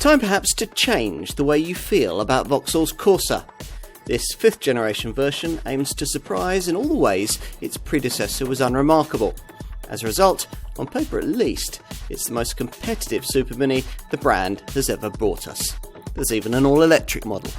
time perhaps to change the way you feel about Vauxhall's Corsa. This 5th generation version aims to surprise in all the ways its predecessor was unremarkable. As a result, on paper at least, it's the most competitive super mini the brand has ever brought us. There's even an all-electric model.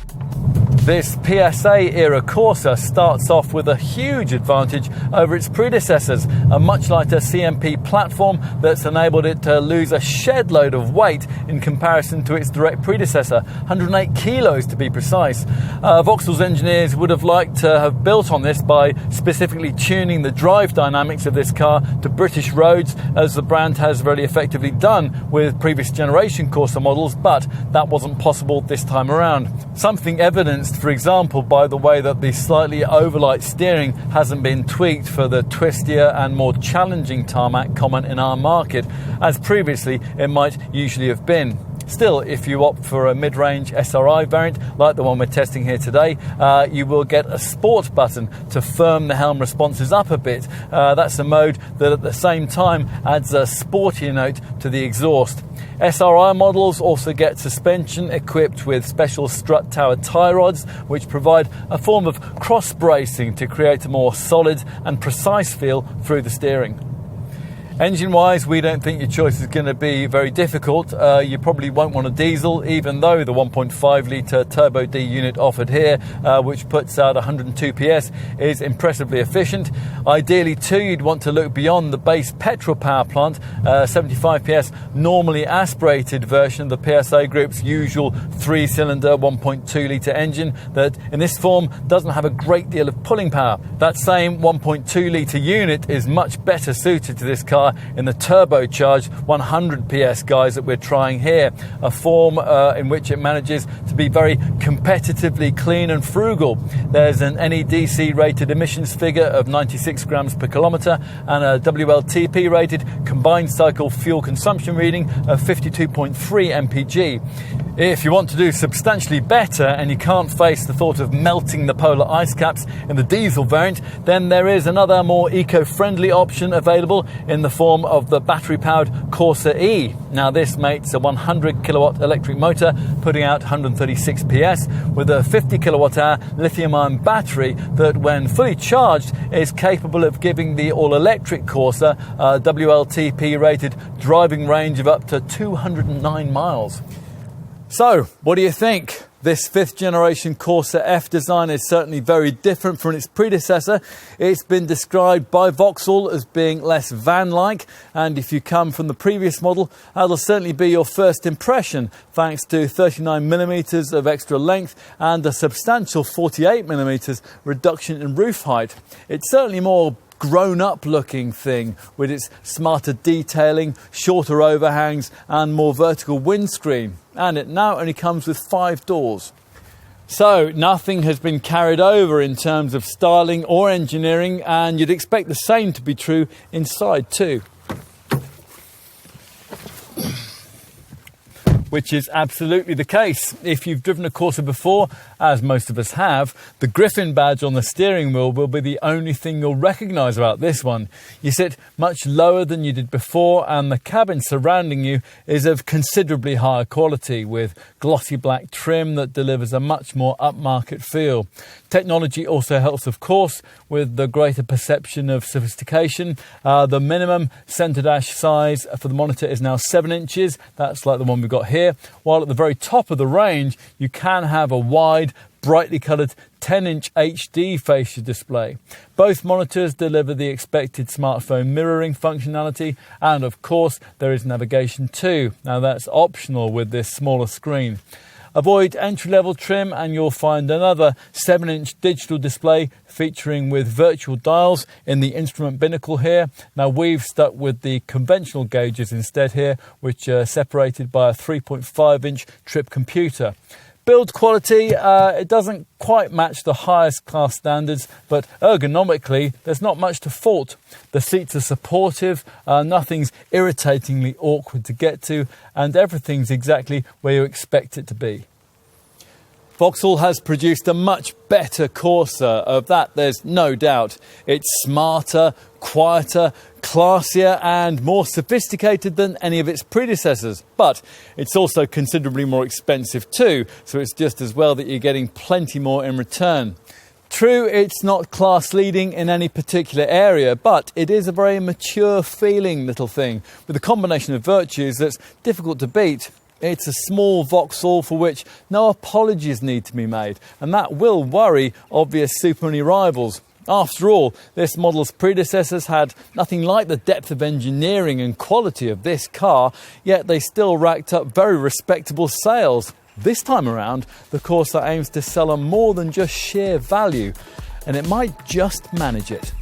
This PSA-era Corsa starts off with a huge advantage over its predecessors, a much lighter CMP platform that's enabled it to lose a shed load of weight in comparison to its direct predecessor, 108 kilos to be precise. Vauxhall's engineers would have liked to have built on this by specifically tuning the drive dynamics of this car to British roads, as the brand has very effectively done with previous generation Corsa models, but that wasn't possible this time around. Something evidenced, for example, by the way that the slightly overlight steering hasn't been tweaked for the twistier and more challenging tarmac common in our market, as previously it might usually have been. Still, if you opt for a mid-range SRI variant like the one we're testing here today, you will get a sport button to firm the helm responses up a bit. That's a mode that at the same time adds a sportier note to the exhaust. SRI models also get suspension equipped with special strut tower tie rods, which provide a form of cross bracing to create a more solid and precise feel through the steering. Engine-wise, we don't think your choice is going to be very difficult. You probably won't want a diesel, even though the 1.5 litre Turbo D unit offered here, which puts out 102 PS, is impressively efficient. Ideally too, you'd want to look beyond the base petrol power plant, 75 PS normally aspirated version of the PSA Group's usual 3-cylinder 1.2 litre engine that in this form doesn't have a great deal of pulling power. That same 1.2 litre unit is much better suited to this car in the turbocharged 100 PS guise that we're trying here, a form in which it manages to be very competitively clean and frugal. There's an NEDC rated emissions figure of 96 grams per kilometre and a WLTP rated combined cycle fuel consumption reading of 52.3 mpg. If you want to do substantially better and you can't face the thought of melting the polar ice caps in the diesel variant, then there is another more eco-friendly option available in the form of the battery-powered Corsa E. Now this mates a 100 kilowatt electric motor, putting out 136 PS, with a 50 kilowatt hour lithium-ion battery that, when fully charged, is capable of giving the all-electric Corsa a WLTP-rated driving range of up to 209 miles. So, what do you think? This 5th generation Corsa F design is certainly very different from its predecessor. It's been described by Vauxhall as being less van-like, and if you come from the previous model, that'll certainly be your first impression, thanks to 39mm of extra length and a substantial 48mm reduction in roof height. It's certainly more grown-up looking thing, with its smarter detailing, shorter overhangs and more vertical windscreen. And it now only comes with 5 doors. So nothing has been carried over in terms of styling or engineering, and you'd expect the same to be true inside too. Which is absolutely the case. If you've driven a Corsa before, as most of us have, the Griffin badge on the steering wheel will be the only thing you'll recognise about this one. You sit much lower than you did before, and the cabin surrounding you is of considerably higher quality, with glossy black trim that delivers a much more upmarket feel. Technology also helps, of course, with the greater perception of sophistication. The minimum centre dash size for the monitor is now 7 inches. That's like the one we've got here. While at the very top of the range, you can have a wide, brightly coloured 10-inch HD fascia display. Both monitors deliver the expected smartphone mirroring functionality, and of course there is navigation too. Now that's optional with this smaller screen. Avoid entry-level trim and you'll find another 7-inch digital display featuring with virtual dials in the instrument binnacle here. Now we've stuck with the conventional gauges instead here, which are separated by a 3.5-inch trip computer. Build quality, it doesn't quite match the highest class standards, but ergonomically, there's not much to fault. The seats are supportive, nothing's irritatingly awkward to get to, and everything's exactly where you expect it to be. Vauxhall has produced a much better Corsa, of that there's no doubt. It's smarter, quieter, classier and more sophisticated than any of its predecessors. But it's also considerably more expensive too, so it's just as well that you're getting plenty more in return. True, it's not class leading in any particular area, but it is a very mature feeling little thing with a combination of virtues that's difficult to beat. It's a small Vauxhall for which no apologies need to be made, and that will worry obvious Super rivals. After all, this model's predecessors had nothing like the depth of engineering and quality of this car, yet they still racked up very respectable sales. This time around, the Corsa aims to sell on more than just sheer value, and it might just manage it.